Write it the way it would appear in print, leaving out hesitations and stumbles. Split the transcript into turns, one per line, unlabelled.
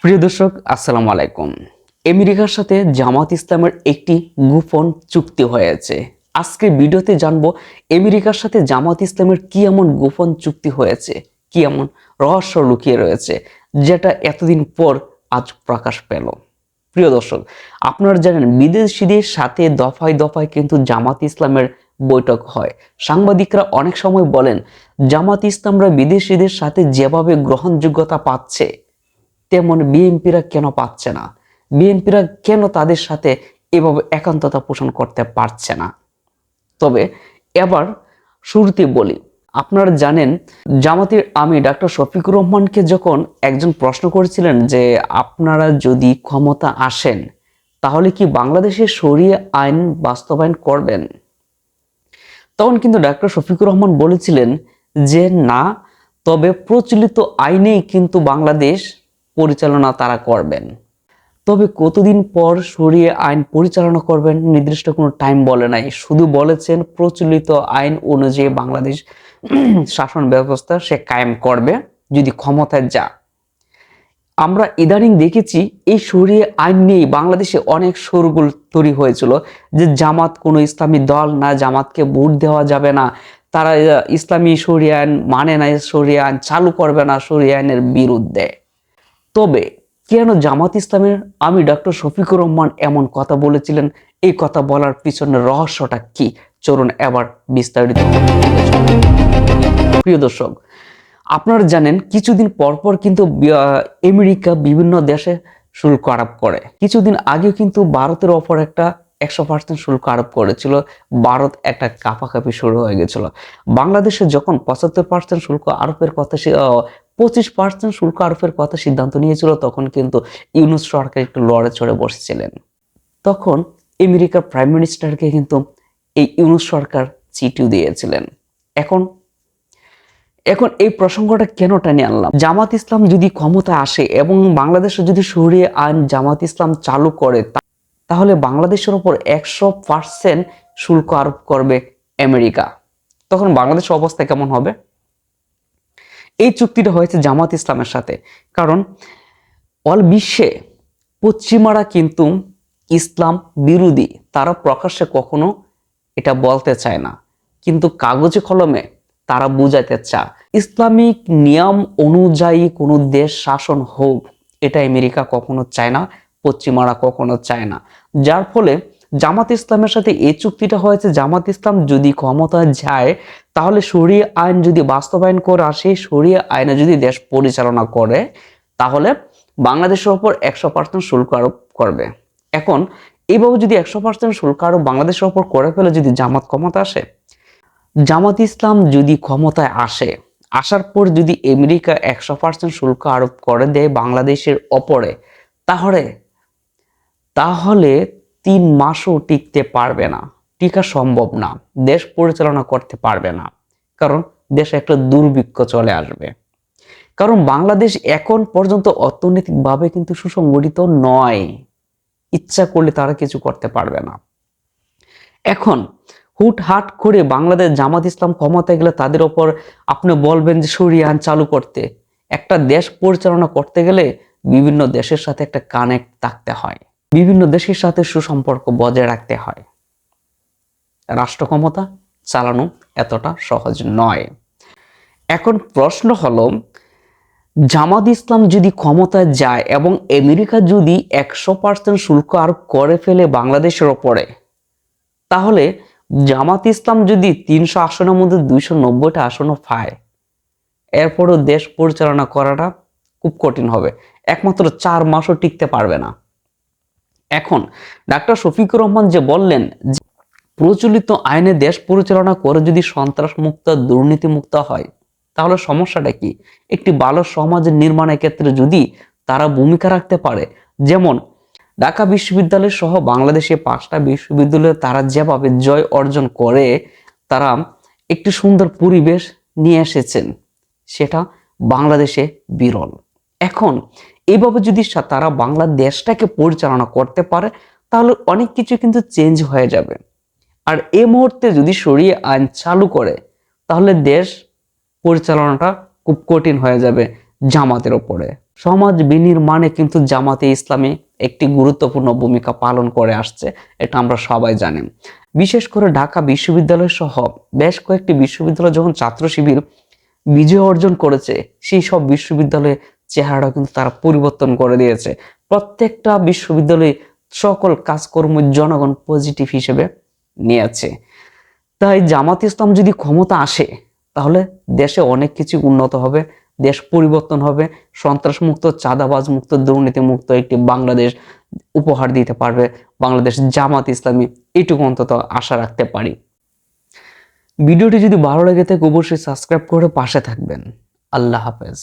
প্রিয় দর্শক, আসসালামু আলাইকুম। আমেরিকার সাথে জামাত ইসলামের একটি গোপন চুক্তি হয়েছে। আজকে ভিডিওতে জানবো আমেরিকার সাথে জামাত ইসলামের কি এমন গোপন চুক্তি হয়েছে, কি এমন রহস্য লুকিয়ে রয়েছে, যেটা এতদিন পর আজ প্রকাশ পেল। প্রিয় দর্শক, আপনারা জানেন বিদেশিদের সাথে দফায় দফায় কিন্তু জামাত ইসলামের বৈঠক হয়। সাংবাদিকরা অনেক সময় বলেন জামাত ইসলামরা বিদেশিদের সাথে যেভাবে গ্রহণযোগ্যতা পাচ্ছে তেমন বিএনপিরা কেন পাচ্ছে না, বিএনপিরা কেন তাদের সাথে এভাবে একান্ততা পোষণ করতে পারছে না। তবে এবার শুরুতে বলি, আপনারা জানেন জামাতের আমির ডক্টর শফিকুর রহমানকে যখন একজন প্রশ্ন করেছিলেন যে আপনারা যদি ক্ষমতা আসেন তাহলে কি বাংলাদেশের শরিয়া আইন বাস্তবায়ন করবেন, তখন কিন্তু ডক্টর শফিকুর রহমান বলেছিলেন যে না, তবে প্রচলিত আইনেই কিন্তু বাংলাদেশ পরিচালনা তারা করবেন। তবে কতদিন পর শরিয়া আইন পরিচালনা করবেন নির্দিষ্ট কোনো টাইম বলে নাই, শুধু বলেছেন প্রচলিত আইন অনুযায়ী বাংলাদেশ শাসন ব্যবস্থা সে কায়েম করবে যদি ক্ষমতায় যা। আমরা ইদানিং দেখেছি এই শরিয়া আইন নিয়ে বাংলাদেশে অনেক শোরগোল তৈরি হয়েছিল যে জামাত কোনো ইসলামী দল না, জামাতকে ভোট দেওয়া যাবে না, তারা ইসলামী শরিয়া আইন মানে না, শরিয়া আইন চালু করবে না, শরিয়া আইনের বিরুদ্ধে। তবে কেন জামাত ইসলামের আমি ডক্টর শফিকুর রহমান এমন কথা বলেছিলেন, এই কথা বলার পিছনে রহস্যটা কি, চলুন এবার বিস্তারিত। প্রিয় দর্শক, আপনারা জানেন কিছুদিন পরপর কিন্তু আমেরিকা বিভিন্ন দেশে শুল্ক আরোপ করে। কিছুদিন আগে কিন্তু ভারতের ওপর একটা 100% শুল্ক আরোপ করেছিল। ভারত একটা কাপাকাপি শুরু হয়ে গেছিল। বাংলাদেশে যখন 75% শুল্ক আরোপের কথা 25% শুল্ক আরোপের কথা সিদ্ধান্ত নিয়েছিল, তখন কিন্তু ইউনূস সরকার একটু লড়ে চড়ে বসেছিলেন। তখন আমেরিকার প্রাইম মিনিস্টারকে কিন্তু এই ইউনূস সরকার চিঠিও দিয়েছিলেন। এখন এই প্রসঙ্গটা কেন টেনে আনলাম, জামাত ইসলাম যদি ক্ষমতায় আসে এবং বাংলাদেশে যদি শরিয়া আইন জামাত ইসলাম চালু করে, তাহলে বাংলাদেশের উপর 100% শুল্ক আরোপ করবে আমেরিকা। তখন বাংলাদেশের অবস্থা কেমন হবে? এই চুক্তিটা হয়েছে জামাত ইসলামের সাথে, কারণ অল বিশ্বে পশ্চিমারা কিন্তু ইসলাম বিরোধী, তারা প্রকাশ্যে কখনো এটা বলতে চায় না, কিন্তু কাগজে কলমে তারা বুঝাইতে চায় ইসলামিক নিয়ম অনুযায়ী কোনো দেশ শাসন হোক, এটা আমেরিকা কখনো চায় না, পশ্চিমারা কখনো চায় না। যার ফলে জামাত ইসলামের সাথে এই চুক্তিটা হয়েছে। জামাত ইসলাম যদি ক্ষমতায় যায় তাহলে শরিয়া আইন যদি বাস্তবায়ন করে আর সেই শরিয়া আইনে যদি দেশ পরিচালনা করে, তাহলে বাংলাদেশের উপর 100% শুল্ক আরোপ করবে। এখন এইভাবে যদি 100% শুল্ক আরোপ বাংলাদেশের উপর করে ফেলে যদি জামাত ক্ষমতা আসে, জামাত ইসলাম যদি ক্ষমতায় আসে, আসার পর যদি আমেরিকা 100% শুল্ক আরোপ করে দেয় বাংলাদেশের ওপরে, তাহলে তাহলে 3 মাসও টিকতে পারবে না, টিকা সম্ভব না, দেশ পরিচালনা করতে পারবে না, কারণ দেশে একটা দুর্ভিক্ষ চলে আসবে। কারণ বাংলাদেশ এখন পর্যন্ত অর্থনৈতিকভাবে কিন্তু সুসংগঠিত নয়, ইচ্ছা করলে তারা কিছু করতে পারবে না। এখন হুটহাট করে বাংলাদেশ জামাত ইসলাম ক্ষমতায় গেলে তাদের ওপর আপনি বলবেন যে শরিয়া আইন চালু করতে। একটা দেশ পরিচালনা করতে গেলে বিভিন্ন দেশের সাথে একটা কানেক্ট থাকতে হয়, বিভিন্ন দেশের সাথে সুসম্পর্ক বজায় রাখতে হয়। রাষ্ট্র ক্ষমতা চালানো এতটা সহজ নয়। এখন প্রশ্ন হলো, জামাত ইসলাম যদি ক্ষমতায় যায় এবং আমেরিকা যদি 100% শুল্ক আরোপ করে ফেলে বাংলাদেশের ওপরে, তাহলে জামাত ইসলাম যদি 300 আসনের মধ্যে 290টা আসনও পায়, এরপরও দেশ পরিচালনা করাটা খুব কঠিন হবে, একমাত্র 4 মাসও টিকতে পারবে না। এখন ডাক্তার শফিকুর রহমান যে বললেন যে প্রচলিত আইনে দেশ পরিচালনা করে যদি সন্ত্রাস মুক্ত দুর্নীতি মুক্ত হয়, তাহলে সমস্যাটা কি? একটি ভালো সমাজ নির্মাণের ক্ষেত্রে যদি তারা ভূমিকা রাখতে পারে, যেমন ঢাকা বিশ্ববিদ্যালয় সহ বাংলাদেশে 5টা বিশ্ববিদ্যালয়ে তারা যেভাবে জয় অর্জন করে, তারা একটি সুন্দর পরিবেশ নিয়ে এসেছেন, সেটা বাংলাদেশে বিরল। এখন এইভাবে যদি তারা বাংলাদেশটাকে পরিচালনা করতে পারে, তাহলে অনেক কিছু কিন্তু চেঞ্জ হয়ে যাবে। আর এই মুহূর্তে যদি শরিয়া আইন চালু করে, তাহলে দেশ পরিচালনাটা খুব কঠিন হয়ে যাবে জামাতের ওপরে। সমাজ বিনির্মাণে কিন্তু জামাতে ইসলামী একটি গুরুত্বপূর্ণ ভূমিকা পালন করে আসছে, এটা আমরা সবাই জানি। বিশেষ করে ঢাকা বিশ্ববিদ্যালয় সহ বেশ কয়েকটি বিশ্ববিদ্যালয় যখন ছাত্র শিবির বিজয় অর্জন করেছে, সেই সব বিশ্ববিদ্যালয়ের চেহারাটা কিন্তু তারা পরিবর্তন করে দিয়েছে। প্রত্যেকটা বিশ্ববিদ্যালয়ে সকল কাজকর্ম জনগণ পজিটিভ হিসেবে নিয়েছে। তাই জামাত ইসলাম যদি ক্ষমতা আসে তাহলে দেশে অনেক কিছু উন্নত হবে, দেশ পরিবর্তন হবে, সন্ত্রাস মুক্ত, চাঁদাবাজ মুক্ত, দুর্নীতি মুক্ত একটি বাংলাদেশ উপহার দিতে পারবে বাংলাদেশ জামাত ইসলামী, এটুকু অন্তত আশা রাখতে পারি। ভিডিওটি যদি ভালো লেগে থাকে অবশ্যই সাবস্ক্রাইব করে পাশে থাকবেন। আল্লাহ হাফেজ।